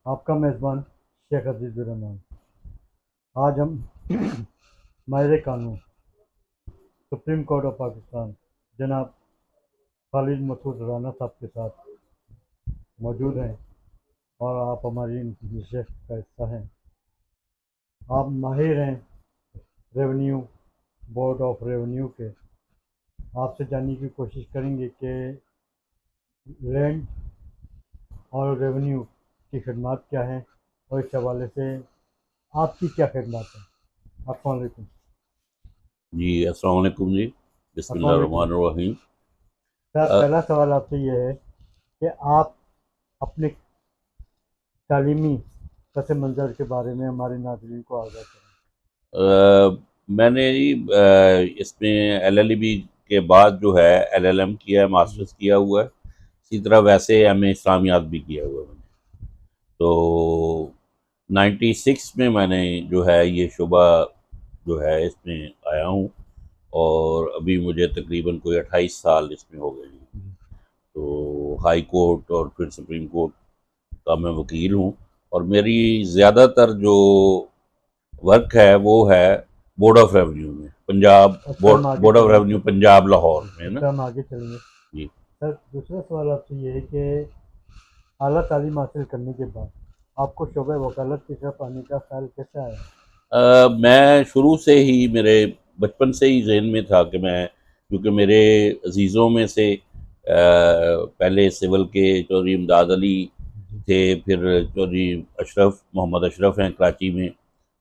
आपका मेज़बान शेख अजीज़ुर रहमान। आज हम माहिर कानून सुप्रीम कोर्ट ऑफ पाकिस्तान जनाब खालिद मसूद राना साहब के साथ मौजूद हैं और आप हमारी नशिस्त का हिस्सा हैं। आप माहिर हैं रेवेन्यू, बोर्ड ऑफ रेवेन्यू के। आपसे जानने की कोशिश करेंगे कि लैंड और रेवेन्यू की खदमात क्या हैं और इस हवाले से आपकी क्या खदमात है। अस्सलाम वालेकुम। जी अस्सलाम वालेकुम जी। अस्सलाम वालेकुम। बिस्मिल्लाहिर्रहमानिर्रहीम। सर, अ, पहला सवाल आपसे ये है कि आप अपने तालीमी पस मंज़र के बारे में हमारे नाज़रीन को आगाह करें। मैंने जी इसमें एलएलबी के बाद जो है एलएलएम किया है, जी मास्टर्स किया हुआ है। इसी तरह वैसे एमए इस्लामियात भी किया हुआ है मैंने। तो 96 में मैंने जो है ये शुबा जो है इसमें आया हूँ, और अभी मुझे तकरीबन कोई 28 साल इसमें हो गए हैं। जी तो हाई कोर्ट और फिर सुप्रीम कोर्ट का मैं वकील हूँ, और मेरी ज़्यादातर जो वर्क है वो है बोर्ड ऑफ रेवेन्यू में, पंजाब अच्छा, बोर्ड हम आगे बोर्ड ऑफ चलेंगे रेवेन्यू सर। पंजाब लाहौर में है ना। अच्छा, हम आगे चलेंगे जी। सर। दूसरा सवाल आपसे ये है कि आला तालीम हासिल करने के बाद आपको शोबे वकालत की तरफ आने का ख्याल कैसे आया। मैं शुरू से ही, मेरे बचपन से ही जहन में था कि मैं, क्योंकि मेरे अजीज़ों में से पहले सिविल के चौधरी इमदाद अली जी थे, फिर चौधरी अशरफ मोहम्मद अशरफ हैं कराची में,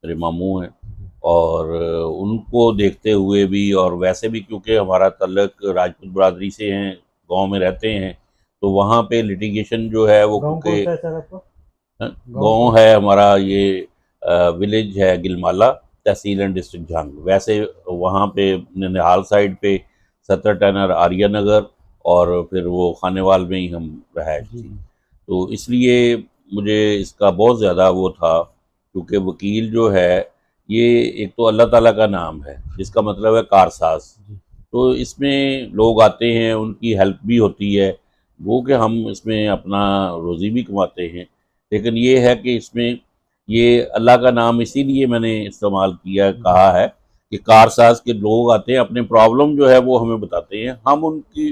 मेरे मामू हैं। जी और उनको देखते हुए भी, और वैसे भी क्योंकि हमारा तल्लक राजपूत बरादरी से हैं, गांव में रहते हैं, तो वहाँ पे लिटिगेशन जो है वो, गांव कौन क्योंकि सा है सर आपका। गांव कौन गांव सा। है हमारा ये, विलेज है गिलमाला, तहसील एंड डिस्ट्रिक्ट झांग। वैसे वहाँ पे ननिहाल साइड पे 17 टनर आर्या नगर, और फिर वो खानेवाल में ही हम रहायश जी थी। जी। तो इसलिए मुझे इसका बहुत ज़्यादा वो था, क्योंकि वकील जो है ये एक तो अल्लाह ताला का नाम है जिसका मतलब है कारसाज। जी तो इसमें लोग आते हैं, उनकी हेल्प भी होती है, वो कि हम इसमें अपना रोज़ी भी कमाते हैं। लेकिन ये है कि इसमें ये अल्लाह का नाम इसीलिए मैंने इस्तेमाल किया, जी। कहा है कि कारसाज के लोग आते हैं, अपने प्रॉब्लम जो है वो हमें बताते हैं, हम उनकी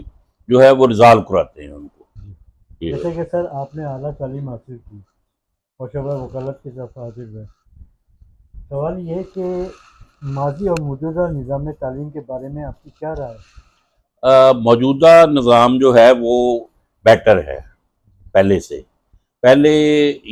जो है वो रिजॉल्व कराते हैं उनको। जी ये है। जैसे कि सर आपने आला तालीम हासिल की और शोबे वकालत की तरफ हाजिर हुए। सवाल ये है कि माजी और मौजूदा निज़ाम तालीम के बारे में आपकी क्या राय है। मौजूदा निज़ाम जो है वो बेटर है पहले से। पहले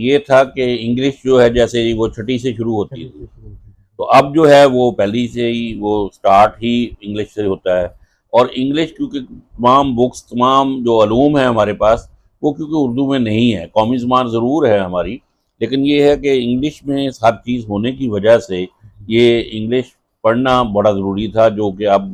ये था कि इंग्लिश जो है जैसे वो छठी से शुरू होती छठी थी, से शुरू होती थी। तो अब जो है वो पहली से ही वो स्टार्ट ही इंग्लिश से होता है। और इंग्लिश क्योंकि तमाम बुक्स, तमाम जो अलूम है हमारे पास, वो क्योंकि उर्दू में नहीं है, कौमी ज़बान ज़रूर है हमारी, लेकिन ये है कि इंग्लिश में हर चीज़ होने की वजह से जी ये इंग्लिश पढ़ना बड़ा ज़रूरी था, जो कि अब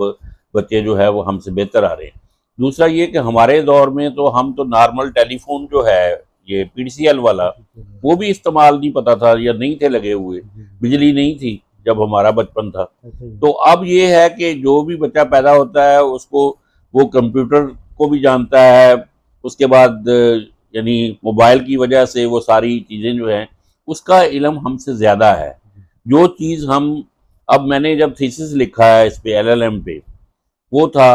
बच्चे जो है वो हमसे बेहतर आ रहे हैं। दूसरा ये कि हमारे दौर में तो हम तो नॉर्मल टेलीफोन जो है, ये पीडीसीएल वाला, जी जी वो भी इस्तेमाल नहीं पता था या नहीं थे लगे हुए, जी। बिजली नहीं थी जब हमारा बचपन था। ऐसे ही। तो अब ये है कि जो भी बच्चा पैदा होता है उसको, वो कंप्यूटर को भी जानता है। उसके बाद यानी मोबाइल की वजह से वो सारी चीज़ें जो हैं उसका इल्म हमसे ज़्यादा है। जी जो चीज़ हम, अब मैंने जब थीसिस लिखा है इस पे एलएलएम पे, वो था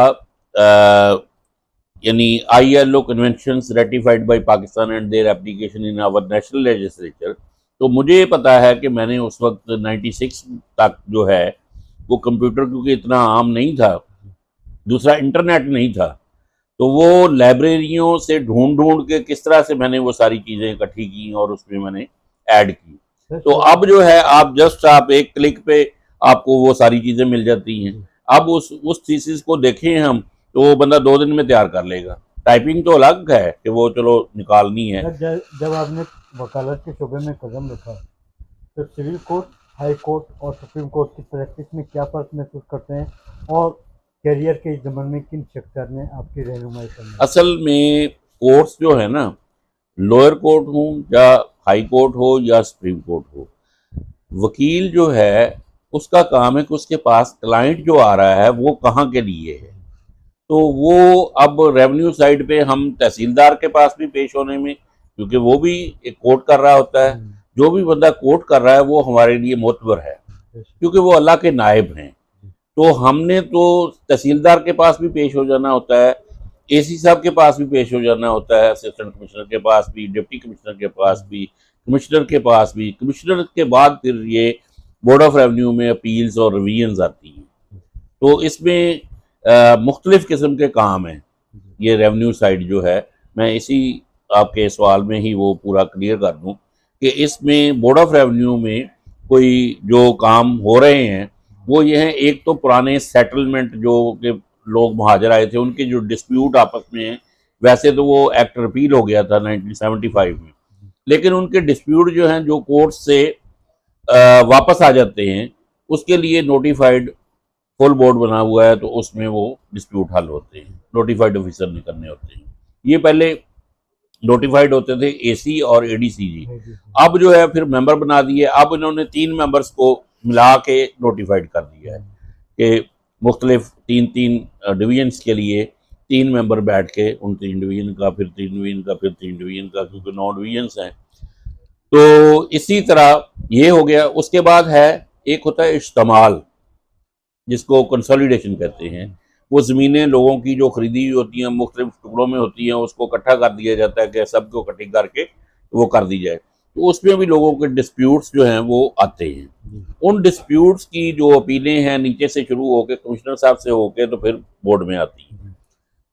यानी ILO conventions ratified by Pakistan and their application in our national legislature. तो मुझे पता है कि मैंने उस वक्त 96 तक जो है वो कंप्यूटर क्योंकि इतना आम नहीं था, जी। दूसरा इंटरनेट नहीं था, तो वो लाइब्रेरियों से ढूंढ ढूंढ के किस तरह से मैंने वो सारी चीज़ें इकट्ठी की और उसमें मैंने ऐड की। सर तो शोबा। अब जो है आप जस्ट आप एक क्लिक पे आपको वो सारी चीज़ें मिल जाती हैं। जी अब उस थीसिस को देखें हम, तो वो बंदा 2 दिन में तैयार कर लेगा। टाइपिंग तो अलग है कि वो चलो निकालनी है। सर, जब आपने वकालत के शोबे में कदम रखा तो सिविल कोर्ट, हाई कोर्ट और सुप्रीम कोर्ट की प्रैक्टिस में क्या फ़र्क महसूस करते हैं और करियर के इस ज़माने में किन शख्सियत ने आपकी रहनुमाई करना है। असल में कोर्ट्स जो है ना, लोअर कोर्ट हो या हाई कोर्ट हो या सुप्रीम कोर्ट हो, वकील जो है उसका काम है कि उसके पास क्लाइंट जो आ रहा है वो कहाँ के लिए है। तो वो अब रेवेन्यू साइड पे हम तहसीलदार के पास भी पेश होने में क्योंकि वो भी एक कोर्ट कर रहा होता है। जो भी बंदा कोर्ट कर रहा है वो हमारे लिए मोतबर है, क्योंकि वो अल्लाह के नायब हैं। तो हमने तो तहसीलदार के पास भी पेश हो जाना होता है, एसी साहब के पास भी पेश हो जाना होता है, असिस्टेंट कमिश्नर के पास भी, डिप्टी कमिश्नर के पास भी, कमिश्नर के पास भी। कमिश्नर के बाद फिर ये बोर्ड ऑफ रेवेन्यू में अपील्स और रिवीजन्स आती हैं। तो इसमें मुख्तलिफ किस्म के काम हैं। ये रेवेन्यू साइड जो है, मैं इसी आपके सवाल में ही वो पूरा क्लियर कर दूं कि इसमें बोर्ड ऑफ रेवेन्यू में कोई जो काम हो रहे हैं वो ये हैं, एक तो पुराने सेटलमेंट जो कि लोग महाजर आए थे उनके जो डिस्प्यूट आपस में हैं, वैसे तो वो एक्ट रिपील हो गया था 1975 में, लेकिन उनके डिस्प्यूट जो हैं जो कोर्ट से वापस आ जाते हैं, उसके लिए नोटिफाइड फुल बोर्ड बना हुआ है, तो उसमें वो डिस्प्यूट हल होते हैं, नोटिफाइड ऑफिसर ने करने होते हैं। ये पहले नोटिफाइड होते थे एसी और एडीसीजी, अब जो है फिर मेंबर बना दिए। अब इन्होंने 3 मेंबर्स को मिला के नोटिफाइड कर दिया है कि मुख्तलिफ 3-3 डिवीजन्स के लिए 3 मेंबर बैठ के उन 3 डिवीजन का, फिर 3 डिवीजन का, फिर 3 डिवीजन का, क्योंकि 9 डिवीजन्स हैं। तो इसी तरह ये हो गया। उसके बाद है एक होता है इश्तमाल, जिसको कंसोलिडेशन कहते हैं। वो ज़मीनें लोगों की जो खरीदी हुई होती हैं, मुख्तलिफ टुकड़ों में होती हैं, उसको इकट्ठा कर दिया जाता है कि सबको इकट्ठी करके वो कर दी जाए। तो उसमें भी लोगों के डिस्प्यूट्स जो हैं वो आते हैं। उन डिस्प्यूट्स की जो अपीलें हैं नीचे से शुरू होकर कमिश्नर साहब से होकर तो फिर बोर्ड में आती हैं।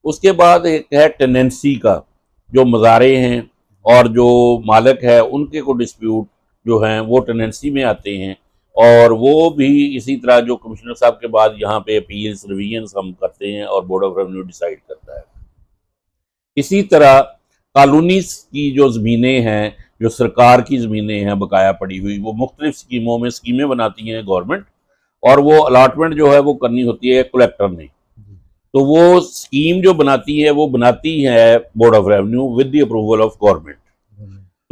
उसके बाद एक है टेनेंसी का, जो मज़ारे हैं और जो मालिक है उनके को डिस्प्यूट जो हैं वो टेनेंसी में आते हैं, और वो भी इसी तरह जो कमिश्नर साहब के बाद यहाँ पे अपील्स रिवीजन्स हम करते हैं और बोर्ड ऑफ रेवेन्यू डिसाइड करता है। इसी तरह कॉलोनी की जो ज़मीनें हैं, जो सरकार की ज़मीनें हैं बकाया पड़ी हुई, वो मुख्तलिफ स्कीमों में स्कीमें बनाती हैं गवर्नमेंट, और वो अलॉटमेंट जो है वो करनी होती है कलेक्टर ने। तो वो स्कीम जो बनाती है वो बनाती है board of revenue with the approval of government.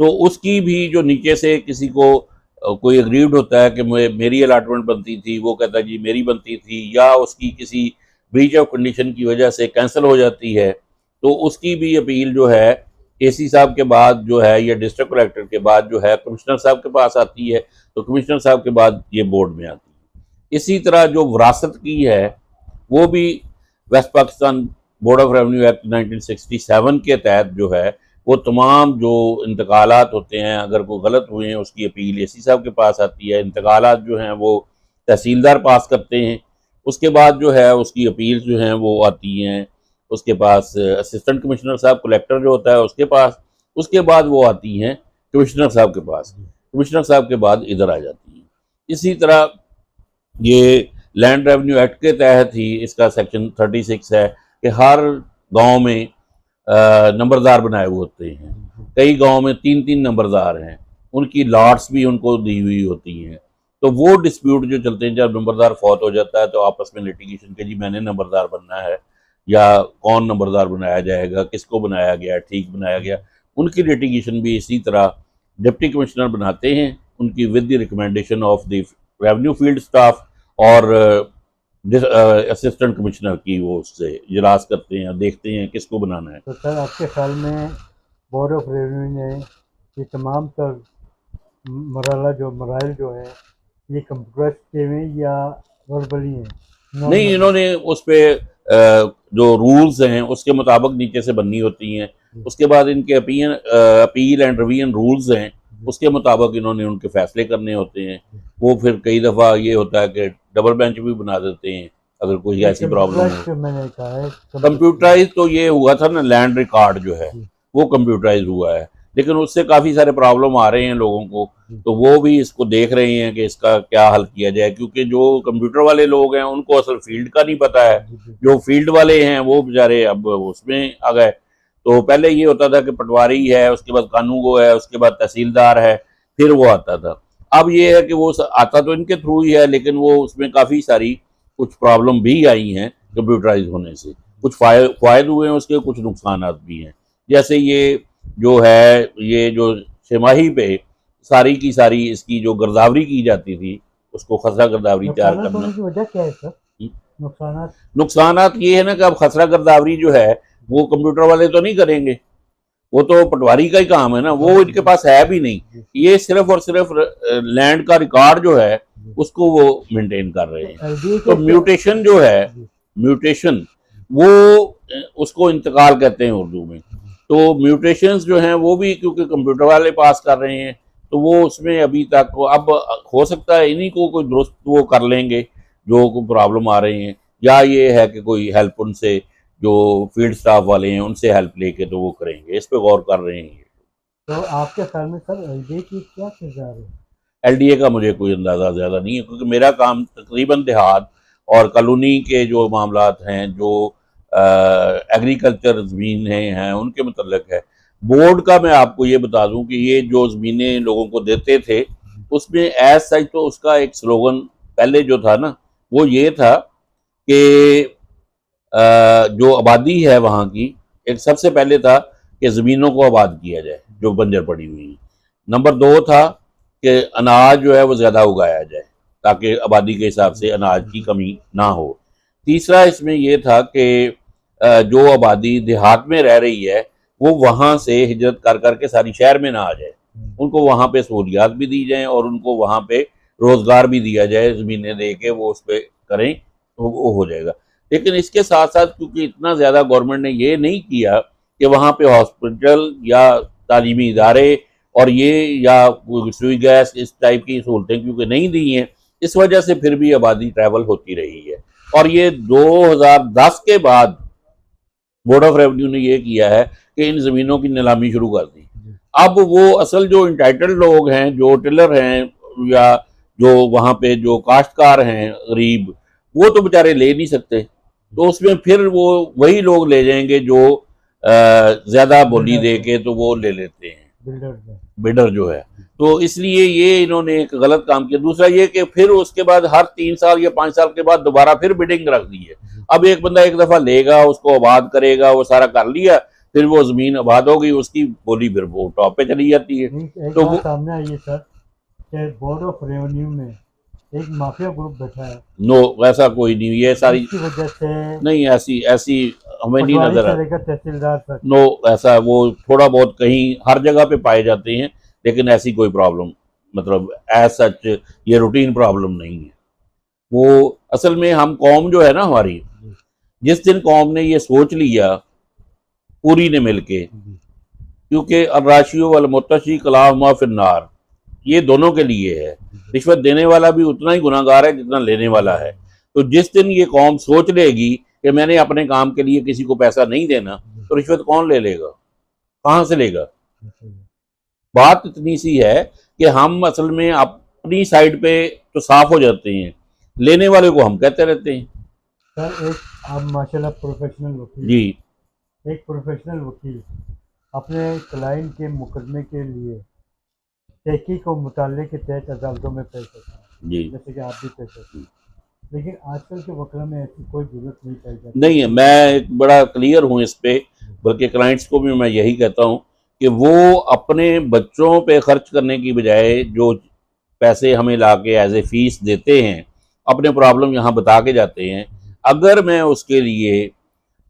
तो उसकी भी जो नीचे से किसी को कोई अग्रीड होता है कि मेरी अलॉटमेंट बनती थी, वो कहता है जी मेरी बनती थी, या उसकी किसी ब्रीच ऑफ कंडीशन की वजह से कैंसिल हो जाती है, तो उसकी भी अपील जो है एसी साहब के बाद जो है या डिस्ट्रिक्ट कलेक्टर के बाद जो है कमिश्नर साहब के पास आती है, तो कमिश्नर साहब के बाद ये बोर्ड में आती है। इसी तरह जो विरासत की है वो भी West Pakistan Board of Revenue Act 1967 के तहत जो है वो तमाम जो इंतकालात होते हैं, अगर कोई गलत हुए हैं उसकी अपील एसी साहब के पास आती है। इंतकालात जो हैं वो तहसीलदार पास करते हैं। उसके बाद जो है उसकी अपील जो हैं वो आती हैं उसके पास असिस्टेंट कमिश्नर साहब, कलेक्टर जो होता है उसके पास। उसके बाद वो आती हैं कमिश्नर साहब के पास, कमिश्नर साहब के बाद इधर आ जाती हैं। इसी तरह ये लैंड रेवेन्यू एक्ट के तहत ही इसका सेक्शन 36 है कि हर गांव में नंबरदार बनाए हुए होते हैं। कई गांव में 3-3 नंबरदार हैं, उनकी लॉट्स भी उनको दी हुई होती हैं। तो वो डिस्प्यूट जो चलते हैं, जब नंबरदार फौत हो जाता है तो आपस में लिटिगेशन के जी मैंने नंबरदार बनना है या कौन नंबरदार बनाया जाएगा, किसको बनाया गया, ठीक बनाया गया, उनकी लिटिगेशन भी इसी तरह डिप्टी कमिश्नर बनाते हैं, उनकी with the recommendation of the revenue field staff और असिस्टेंट कमिश्नर की वो उससे इजलास करते हैं, देखते हैं किसको बनाना है। तो सर आपके ख्याल में बोर्ड ऑफ रेवेन्यू ने ये तमाम तर मराइल जो है ये कंप्यूटराइज किए हुए हैं या वर्बली हैं? नहीं, इन्होंने उस पर जो रूल्स हैं उसके मुताबिक नीचे से बननी होती हैं। उसके बाद इनके अपील एंड रिवीजन रूल्स हैं, उसके मुताबिक इन्होंने उनके फैसले करने होते हैं। वो फिर कई दफ़ा ये होता है कि डबल बेंच भी बना देते हैं अगर कोई ऐसी प्रॉब्लम हो। मैंने कहा है कंप्यूटराइज तो ये हुआ था ना, लैंड रिकॉर्ड जो है वो कंप्यूटराइज हुआ है, लेकिन उससे काफ़ी सारे प्रॉब्लम आ रहे हैं लोगों को, तो वो भी इसको देख रहे हैं कि इसका क्या हल किया जाए, क्योंकि जो कंप्यूटर वाले लोग हैं उनको असल फील्ड का नहीं पता है। जो फील्ड वाले हैं वो बेचारे अब उसमें आ गए। तो पहले ये होता था कि पटवारी है, उसके बाद कानूगो है, उसके बाद तहसीलदार है, फिर वो आता था। अब ये है कि वो आता तो इनके थ्रू ही है, लेकिन वो उसमें काफ़ी सारी कुछ प्रॉब्लम भी आई हैं कंप्यूटराइज होने से। कुछ फ़ायदे हुए हैं उसके, कुछ नुकसान भी हैं। जैसे ये जो है, ये जो छमाही पे सारी की सारी इसकी जो गिरदावरी की जाती थी, उसको खसरा गिरदावरी तैयार करना। की वजह क्या है सर? नुकसानात ये है ना कि अब खसरा गिरदावरी जो है वो कंप्यूटर वाले तो नहीं करेंगे, वो तो पटवारी का ही काम है ना, वो इनके पास है भी नहीं। ये सिर्फ और सिर्फ लैंड का रिकॉर्ड जो है उसको वो मेंटेन कर रहे हैं। LDA तो के म्यूटेशन जो है, म्यूटेशन वो उसको इंतकाल कहते हैं उर्दू में। तो म्यूटेशंस जो हैं वो भी क्योंकि कंप्यूटर वाले पास कर रहे हैं, तो वो उसमें अभी तक अब हो सकता है इन्हीं को कोई दुरुस्त वो कर लेंगे जो कोई प्रॉब्लम आ रहे हैं, या ये है कि कोई हेल्प उनसे जो फील्ड स्टाफ वाले हैं उनसे हेल्प लेके तो वो करेंगे। इस पे गौर कर रहे हैं। तो आपके ख्याल में सर LDA की क्या किरदार है? एलडीए का मुझे कोई अंदाज़ा ज़्यादा नहीं है, क्योंकि मेरा काम तकरीबन देहात और कॉलोनी के जो मामलात हैं, जो एग्रीकल्चर ज़मीन हैं उनके मतलब है। बोर्ड का मैं आपको ये बता दूं कि ये जो ज़मीनें लोगों को देते थे उसमें एज सच तो उसका एक स्लोगन पहले जो था ना वो ये था कि जो आबादी है वहाँ की, एक सबसे पहले था कि ज़मीनों को आबाद किया जाए जो बंजर पड़ी हुई हैं। नंबर 2 था कि अनाज जो है वो ज़्यादा उगाया जाए ताकि आबादी के हिसाब से अनाज की कमी ना हो। तीसरा इसमें ये था कि जो आबादी देहात में रह रही है वो वहाँ से हिजरत कर कर के सारी शहर में ना आ जाए, उनको वहाँ पे सहूलियात भी दी जाएँ और उनको वहाँ पे रोज़गार भी दिया जाए, ज़मीनें दे के वो उस पर करें तो वो हो जाएगा। लेकिन इसके साथ साथ क्योंकि इतना ज़्यादा गवर्नमेंट ने ये नहीं किया कि वहाँ पे हॉस्पिटल या तालीमी इदारे और ये या सुई गैस इस टाइप की सहूलतें क्योंकि नहीं दी हैं, इस वजह से फिर भी आबादी ट्रैवल होती रही है। और ये 2010 के बाद बोर्ड ऑफ रेवेन्यू ने ये किया है कि इन ज़मीनों की नीलामी शुरू कर दी। अब वो असल जो इंटाइटल्ड लोग हैं, जो टिलर हैं या जो वहाँ पे जो काश्तकार हैं गरीब, वो तो बेचारे ले नहीं सकते, तो उसमें फिर वो वही लोग ले जाएंगे जो ज़्यादा बोली दे के तो वो ले लेते हैं, बिल्डर जो है। तो इसलिए ये इन्होंने एक गलत काम किया। दूसरा ये कि फिर उसके बाद हर 3 साल या 5 साल के बाद दोबारा फिर बिडिंग रख दी है। अब एक बंदा एक दफ़ा लेगा, उसको आबाद करेगा, वो सारा कर लिया, फिर वो ज़मीन आबाद हो गई, उसकी बोली फिर वो टॉप पे चली जाती है। एक तो बात वो सामने आई है सर कि बोर्ड ऑफ रेवेन्यू में एक माफिया ग्रुप बैठा है, नो, वैसा कोई नहीं, ये सारी इसकी वजह से नहीं, ऐसी ऐसी हमें नहीं पटवारी नजर से आती। लेकर तहसीलदार तक। नो, ऐसा वो थोड़ा बहुत कहीं हर जगह पे पाए जाते हैं, लेकिन ऐसी कोई प्रॉब्लम मतलब एज सच ये रूटीन प्रॉब्लम नहीं है। वो असल में हम कौम जो है ना हमारी, जिस दिन कौम ने ये सोच लिया पूरी ने मिलके, क्योंकि अर्राशियो वाल मुत्तशी कलाहुमा फिन्नार, ये दोनों के लिए है। रिश्वत देने वाला भी उतना ही गुनाहगार है जितना लेने वाला है। तो जिस दिन ये कौम सोच लेगी कि मैंने अपने काम के लिए किसी को पैसा नहीं देना, तो रिश्वत कौन ले लेगा, कहाँ से लेगा? बात इतनी सी है कि हम असल में अपनी साइड पे तो साफ हो जाते हैं, लेने वाले को हम कहते रहते हैं। सर एक आप माशाल्लाह प्रोफेशनल वकील, जी, एक प्रोफेशनल वकील अपने क्लाइंट के मुकदमे के लिए तहकीक और मुताले के तहत अदालतों में पेश होता है, जी, जैसे कि आप भी पेश होते हैं, लेकिन आजकल के वक़्त में ऐसी कोई ज़रूरत नहीं पाई जाती। नहीं है, मैं एक बड़ा क्लियर हूँ इस पे, बल्कि क्लाइंट्स को भी मैं यही कहता हूँ कि वो अपने बच्चों पे खर्च करने की बजाय जो पैसे हमें ला के एज ए फीस देते हैं, अपने प्रॉब्लम यहाँ बता के जाते हैं, अगर मैं उसके लिए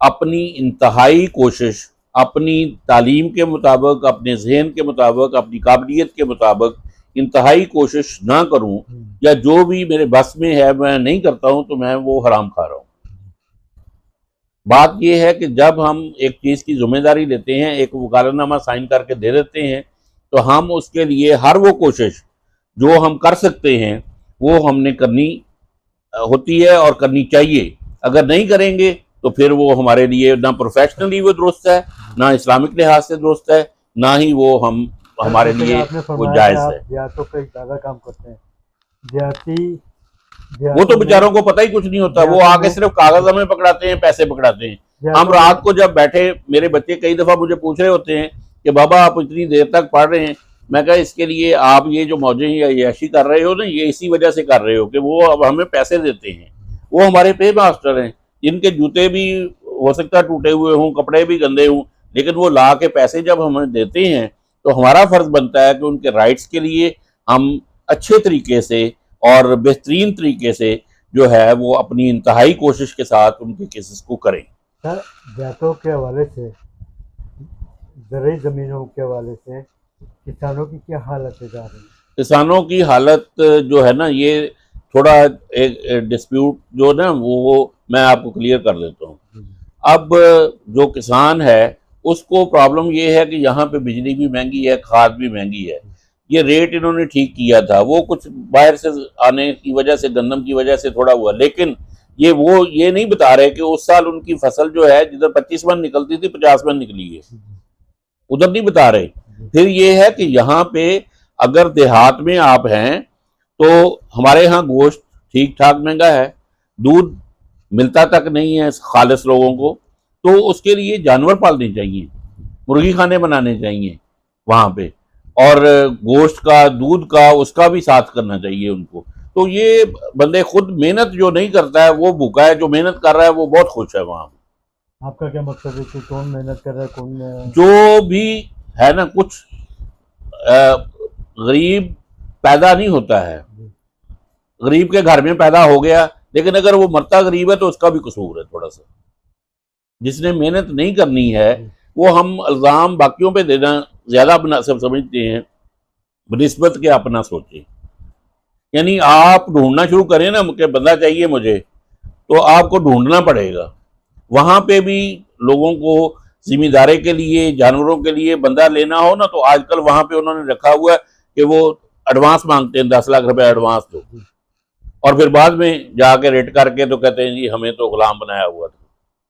अपनी इंतहाई कोशिश, अपनी तालीम के मुताबिक, अपने जहन के मुताबिक, अपनी काबिलियत के मुताबिक इंतहाई कोशिश ना करूं, या जो भी मेरे बस में है मैं नहीं करता हूं, तो मैं वो हराम खा रहा हूं। बात यह है कि जब हम एक चीज़ की जिम्मेदारी लेते हैं, एक वकालतनामा साइन करके दे देते हैं, तो हम उसके लिए हर वो कोशिश जो हम कर सकते हैं वो हमने करनी होती है और करनी चाहिए। अगर नहीं करेंगे तो फिर वो हमारे लिए ना प्रोफेशनली वो दुरुस्त है, ना इस्लामिक लिहाज से दुरुस्त है, ना ही वो हमारे जैसे कि लिए आपने वो फरमाया कि जायज़ आप है। देहातों पे ज़्यादा काम करते हैं, देहाती वो तो देहातों में बेचारों को पता ही कुछ नहीं होता, वो देहातों आके में सिर्फ कागज हमें पकड़ाते हैं, पैसे पकड़ाते हैं। हम देहातों रात में को जब बैठे, मेरे बच्चे कई दफ़ा मुझे पूछ रहे होते हैं कि बाबा आप इतनी देर तक पढ़ रहे हैं, मैं कहा इसके लिए आप ये जो मौजें या याशी कर रहे हो ना, ये इसी वजह से कर रहे हो कि वो अब हमें पैसे देते हैं। वो हमारे पे मास्टर हैं, जिनके जूते भी हो सकता है टूटे हुए हों, कपड़े भी गंदे हों, लेकिन वो ला के पैसे जब हमें देते हैं तो हमारा फ़र्ज़ बनता है कि उनके राइट्स के लिए हम अच्छे तरीके से और बेहतरीन तरीके से जो है वो अपनी इंतहाई कोशिश के साथ उनके केसेस को करें। सर देहातों के हवाले से ज़रूरी ज़मीनों के हवाले से किसानों की क्या हालत जा रही है? किसानों की हालत जो है ना, ये थोड़ा एक डिस्प्यूट जो ना वो मैं आपको क्लियर कर देता हूँ। अब जो किसान है उसको प्रॉब्लम ये है कि यहाँ पे बिजली भी महंगी है, खाद भी महंगी है। ये रेट इन्होंने ठीक किया था, वो कुछ बाहर से आने की वजह से, गंदम की वजह से थोड़ा हुआ, लेकिन ये नहीं बता रहे कि उस साल उनकी फसल जो है जिधर 25 मन निकलती थी 50 मन निकली है, उधर नहीं बता रहे। फिर ये है कि यहाँ पे अगर देहात में आप हैं तो हमारे यहाँ गोश्त ठीक ठाक महंगा है, दूध मिलता तक नहीं है खालिस लोगों को, तो उसके लिए जानवर पालने चाहिए, मुर्गी खाने बनाने चाहिए वहाँ पे, और गोश्त का, दूध का, उसका भी साथ करना चाहिए उनको। तो ये बंदे खुद मेहनत जो नहीं करता है वो भूखा है, जो मेहनत कर रहा है वो बहुत खुश है वहाँ। आपका क्या मकसद है कि कौन मेहनत कर रहा है, कौन जो भी है ना, कुछ गरीब पैदा नहीं होता है, गरीब के घर में पैदा हो गया, लेकिन अगर वो मरता गरीब है तो उसका भी कसूर है थोड़ा सा। जिसने मेहनत नहीं करनी है वो हम इल्ज़ाम बाकियों पे देना ज़्यादा मुनासिब समझते हैं बनिस्बत के अपना सोचें। यानी आप ढूंढना शुरू करें ना कि बंदा चाहिए मुझे, तो आपको ढूंढना पड़ेगा। वहाँ पे भी लोगों को जिम्मेदारी के लिए, जानवरों के लिए बंदा लेना हो ना, तो आजकल वहाँ पे उन्होंने रखा हुआ है कि वो एडवांस मांगते हैं, 10 लाख रुपए एडवांस दो, और फिर बाद में जाके रेट करके तो कहते हैं जी हमें तो गुलाम बनाया हुआ था।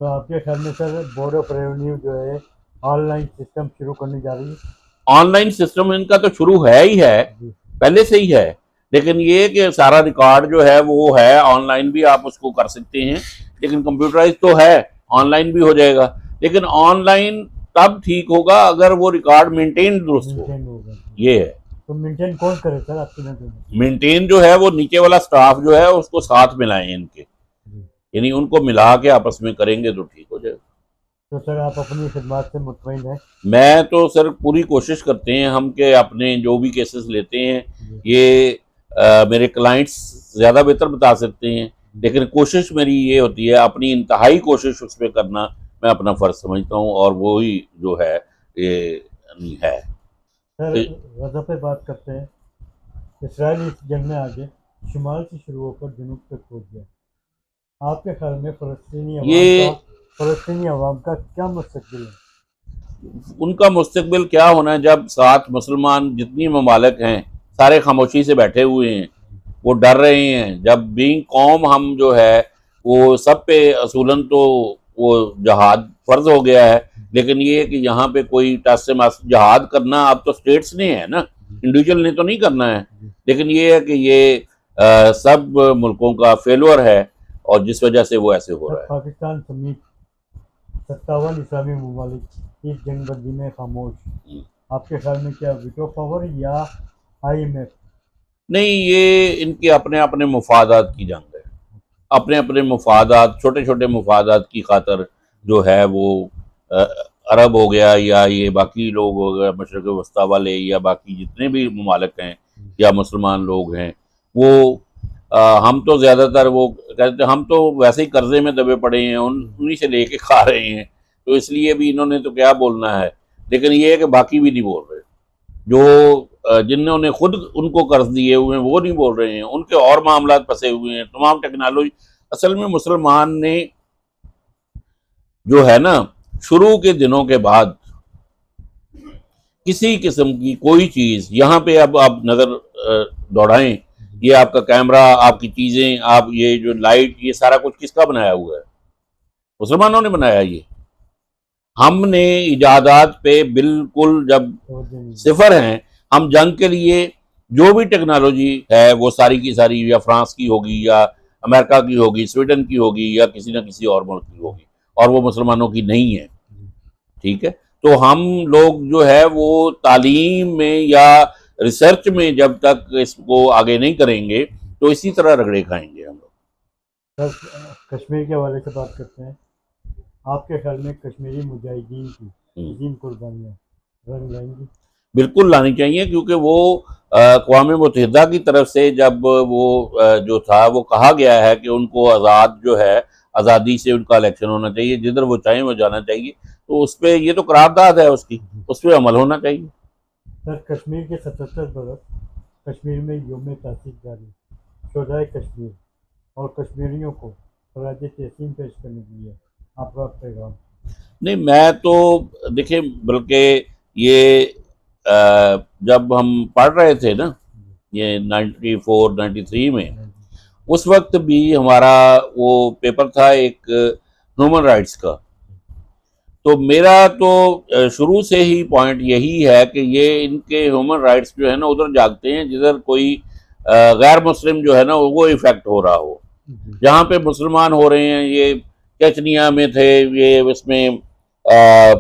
तो आपके ख्याल में सर बोर्ड ऑफ रेवेन्यू जो है ऑनलाइन सिस्टम शुरू करने जा रही है? ऑनलाइन सिस्टम इनका तो शुरू है ही है, पहले से ही है, लेकिन ये कि सारा रिकॉर्ड जो है वो है ऑनलाइन, भी आप उसको कर सकते हैं, लेकिन कंप्यूटराइज तो है, ऑनलाइन भी हो जाएगा, लेकिन ऑनलाइन तब ठीक होगा अगर वो रिकॉर्ड मेंटेन दुरुस्त हो। मेंटेन होगा। ये है। तो मेंटेन कौन करे सर आपकी नजर में? मेंटेन जो है वो नीचे वाला स्टाफ जो है उसको साथ मिलाएं इनके, यानी उनको मिला के आपस में करेंगे तो ठीक हो जाएगा। तो सर आप अपनी खिदमत से मुतमईन हैं? मैं तो सर पूरी कोशिश करते हैं हम कि अपने जो भी केसेस लेते हैं ये मेरे क्लाइंट्स ज़्यादा बेहतर बता सकते हैं, लेकिन कोशिश मेरी ये होती है, अपनी इंतहाई कोशिश उस पर करना मैं अपना फ़र्ज समझता हूँ, और वो ही जो है ये है। सर गज़ा पे बात करते हैं। इसराइल इस जंग में आगे शुमाल से शुरू होकर जनूब तक पहुंच गया। आपके ख्याल में फ़लस्तीनी अवाम का क्या मुस्तकबिल है? उनका मुस्तकबिल क्या होना है जब साथ मुसलमान जितनी ममालिक हैं सारे खामोशी से बैठे हुए हैं, वो डर रहे हैं। जब बीइंग कौम हम जो है वो सब पे असूलन तो वो जहाद फ़र्ज हो गया है, लेकिन ये है कि यहाँ पे कोई टस से मस जहाद करना अब तो स्टेट्स ने है ना, इंडिविजुअल ने तो नहीं करना है, लेकिन ये है कि ये सब मुल्कों का फेलवर है और जिस वजह से वो ऐसे हो रहा है। पाकिस्तान समेत 57 इस्लामी ममालिक इस जंगबंदी में खामोश। आपके ख्याल में क्या वीटो पावर या IMF? नहीं, ये इनके अपने अपने मुफादात की जंग है, अपने अपने मुफादात, छोटे छोटे मुफादात की खातर जो है वो अरब हो गया या ये बाकी लोग हो गए, मशरक़ वस्ता वाले या बाकी जितने भी ममालिक हैं या मुसलमान लोग हैं, वो हम तो ज़्यादातर वो कहते हम तो वैसे ही कर्जे में दबे पड़े हैं, उन्हीं से लेके खा रहे हैं, तो इसलिए भी इन्होंने तो क्या बोलना है, लेकिन ये है कि बाकी भी नहीं बोल रहे। जो जिन्होंने खुद उनको कर्ज दिए हुए हैं वो नहीं बोल रहे हैं, उनके और मामला फंसे हुए हैं, तमाम टेक्नोलॉजी। असल में मुसलमान ने जो है ना, शुरू के दिनों के बाद किसी किस्म की कोई चीज़ यहाँ पे अब आप नज़र दौड़ाएं, ये आपका कैमरा, आपकी चीज़ें, आप ये जो लाइट, ये सारा कुछ किसका बनाया हुआ है? मुसलमानों ने बनाया। ये हमने इजादात पे बिल्कुल जब सिफर हैं, हम जंग के लिए जो भी टेक्नोलॉजी है वो सारी की सारी या फ्रांस की होगी या अमेरिका की होगी, स्वीडन की होगी या किसी न किसी और मुल्क की होगी, और वो मुसलमानों की नहीं है। ठीक है, तो हम लोग जो है वो तालीम में या रिसर्च में जब तक इसको आगे नहीं करेंगे तो इसी तरह रगड़े खाएंगे हम लोग। सर कश्मीर के हवाले से बात करते हैं। आपके ख्याल में कश्मीरी मुजाहिदीन की अजीम कुर्बानियाँ रंग लाएंगी? बिल्कुल लानी चाहिए, क्योंकि वो अक़वाम मुत्तहिदा की तरफ से जब वो जो था वो कहा गया है कि उनको आज़ाद जो है, आज़ादी से उनका इलेक्शन होना चाहिए, जिधर वो चाहें वो जाना चाहिए, तो उस पर ये तो करारदाद है उसकी, उस पर अमल होना चाहिए। सर, कश्मीर के 77 बरस कश्मीर में योम तासीस जारी, शोधाए कश्मीर और कश्मीरियों को खराज तहसीन पेश करने के लिए आपका पैगाम। नहीं, मैं तो देखिए, बल्कि ये जब हम पढ़ रहे थे ना, ये 94 93 में, उस वक्त भी हमारा वो पेपर था एक ह्यूमन राइट्स का। तो मेरा तो शुरू से ही पॉइंट यही है कि ये इनके ह्यूमन राइट्स जो है ना उधर जागते हैं जिधर कोई गैर मुस्लिम जो है ना वो इफेक्ट हो रहा हो। जहाँ पे मुसलमान हो रहे हैं, ये चचनिया में थे, ये इसमें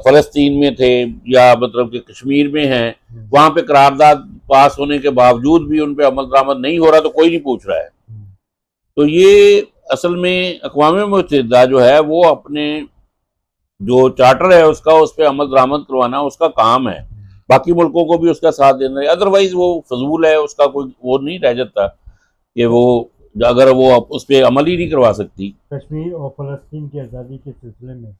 फ़लस्तीन में थे, या मतलब कि कश्मीर में हैं, वहाँ पे करारदाद पास होने के बावजूद भी उन पे अमल दरामद नहीं हो रहा, तो कोई नहीं पूछ रहा है। तो ये असल में अक़वाम मुत्तहिदा जो है वो अपने जो चार्टर है उसका, उस पर अमल दरामद करवाना उसका काम है, बाकी मुल्कों को भी उसका साथ देना है। अदरवाइज वो फजूल है, उसका कोई वो नहीं रह जाता कि वो अगर वो उस पर अमल ही नहीं करवा सकती। कश्मीर और फ़लस्तीन की आज़ादी के सिलसिले में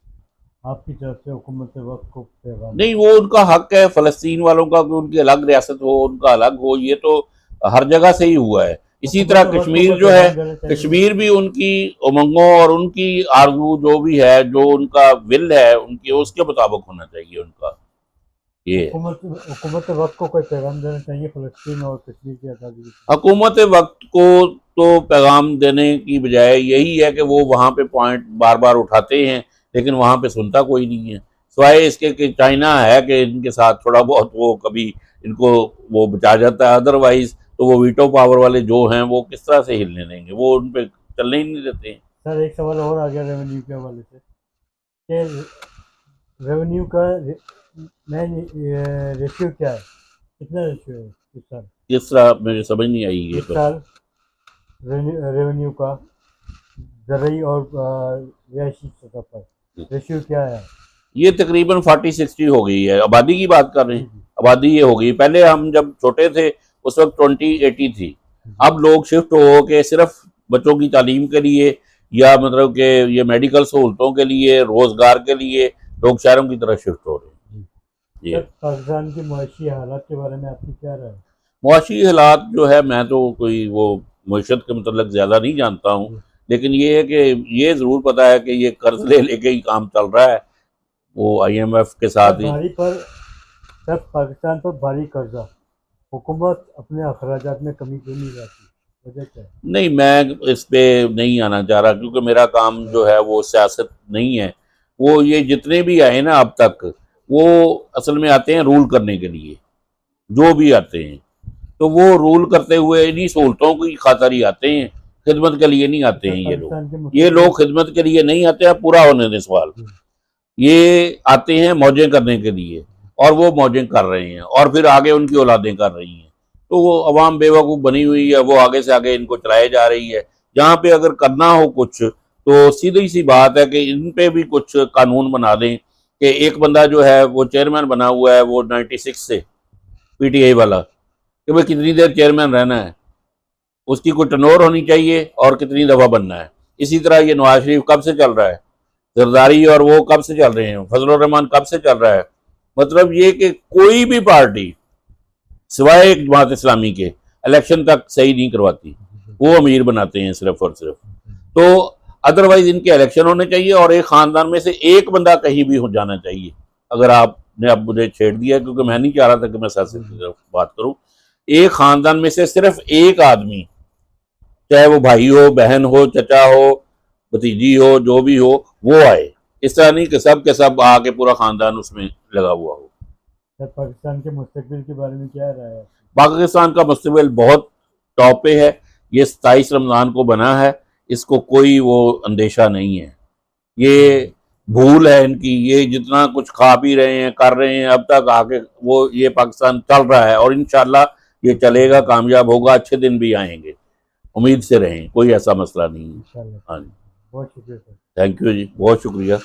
आपकी तरफ से हुकूमत वक्त को पैगाम। नहीं, वो उनका हक है फ़लस्तीन वालों का कि उनकी अलग रियासत हो, उनका अलग हो, ये तो हर जगह से ही हुआ है। इसी तरह कश्मीर जो है, कश्मीर भी उनकी उमंगों और उनकी आरज़ू जो भी है, जो उनका विल है उनकी, उसके मुताबिक होना चाहिए उनका। ये हुकूमत वक्त को कोई पैगाम देना चाहिए फ़लस्तीन और कश्मीर की आज़ादी के। हुकूमत वक्त को तो पैगाम देने की बजाय यही है कि वो वहाँ पे पॉइंट बार बार उठाते हैं, लेकिन वहाँ पे सुनता कोई नहीं है, सिवाय इसके कि चाइना है कि इनके साथ थोड़ा बहुत वो कभी इनको वो बचा जाता है। अदरवाइज तो वो वीटो पावर वाले जो हैं वो किस तरह से हिलने देंगे, वो उन पर चलने ही नहीं देते हैं। सर, एक सवाल और आ गया रेवेन्यू के हवाले से कि रेवेन्यू का रेशियो क्या है, कितना रेशियो है इस साल? किस तरह मुझे समझ नहीं आई ये इस साल रेवेन्यू का ज़रूरी और रिहायशी सतह पर रेशियो क्या है? ये तकरीबन 40-60 हो गई है। आबादी की बात कर रहे हैं, आबादी ये हो गई। पहले हम जब छोटे थे उस वक्त 20-80 थी। अब लोग शिफ्ट हो के सिर्फ बच्चों की तालीम के लिए, या मतलब कि ये मेडिकल सहूलतों के लिए, रोजगार के लिए लोग शहरों की तरफ शिफ्ट हो रहे हैं। ये पाकिस्तान की मुआशी हालात के बारे में आपकी क्या राय है? मुआशी हालात जो है, मैं तो कोई वो मईशत के मतलब ज़्यादा नहीं जानता हूँ, लेकिन ये है कि ये ज़रूर पता है कि ये कर्ज ले लेके ही काम चल रहा है, वो IMF के साथ ही। सर, पाकिस्तान पर भारी कर्जा, हुकूमत अपने अखराजात में कमी क्यों नहीं लाती, वजह क्या है? नहीं, मैं इस पे नहीं आना चाह रहा, क्योंकि मेरा काम जो है वो सियासत नहीं है। वो ये जितने भी आए ना अब तक, वो असल में आते हैं रूल करने के लिए, जो भी आते हैं तो वो रूल करते हुए इन्हीं सहूलतों की खातिर ही आते हैं, खिदमत के लिए नहीं आते हैं। ये लोग खिदमत के लिए नहीं आते हैं। पूरा होने दें सवाल, ये आते हैं मौजें करने के लिए, और वो मौजें कर रहे हैं, और फिर आगे उनकी औलादें कर रही हैं। तो वो अवाम बेवकूफ़ बनी हुई है, वो आगे से आगे इनको चलाए जा रही है। जहाँ पे अगर करना हो कुछ, तो सीधी सी बात है कि इन पे भी कुछ कानून बना दें कि एक बंदा जो है वो चेयरमैन बना हुआ है, वो 96 से PTI वाला, कि भाई कितनी देर चेयरमैन रहना है, उसकी कोई टर्नओवर होनी चाहिए और कितनी दफ़ा बनना है। इसी तरह ये नवाज शरीफ कब से चल रहा है, जरदारी और वो कब से चल रहे हैं, फजलुर रहमान कब से चल रहा है। मतलब ये कि कोई भी पार्टी सिवाय एक जमात इस्लामी के इलेक्शन तक सही नहीं करवाती, वो अमीर बनाते हैं सिर्फ और सिर्फ। तो अदरवाइज इनके इलेक्शन होने चाहिए, और एक ख़ानदान में से एक बंदा कहीं भी हो जाना चाहिए। अगर आपने अब मुझे छेड़ दिया, क्योंकि मैं नहीं चाह रहा था कि मैं सियासत की तरफ बात करूँ, एक ख़ानदान में से सिर्फ एक आदमी, चाहे वो भाई हो, बहन हो, चचा हो, भतीजी हो, जो भी हो, वो आए। इस तरह नहीं कि सब के सब आके पूरा ख़ानदान उसमें लगा हुआ हो। पाकिस्तान के मुस्तकबिल के बारे में क्या राय है? पाकिस्तान का मुस्तकबिल बहुत टॉप पे है। ये 27 रमज़ान को बना है, इसको कोई वो अंदेशा नहीं है। ये भूल है इनकी, ये जितना कुछ खा पी रहे हैं, कर रहे हैं अब तक, आगे वो ये पाकिस्तान चल रहा है, और इंशाल्लाह ये चलेगा, कामयाब होगा, अच्छे दिन भी आएंगे, उम्मीद से रहें, कोई ऐसा मसला नहीं है। हाँ जी, बहुत शुक्रिया सर। थैंक यू जी, बहुत शुक्रिया।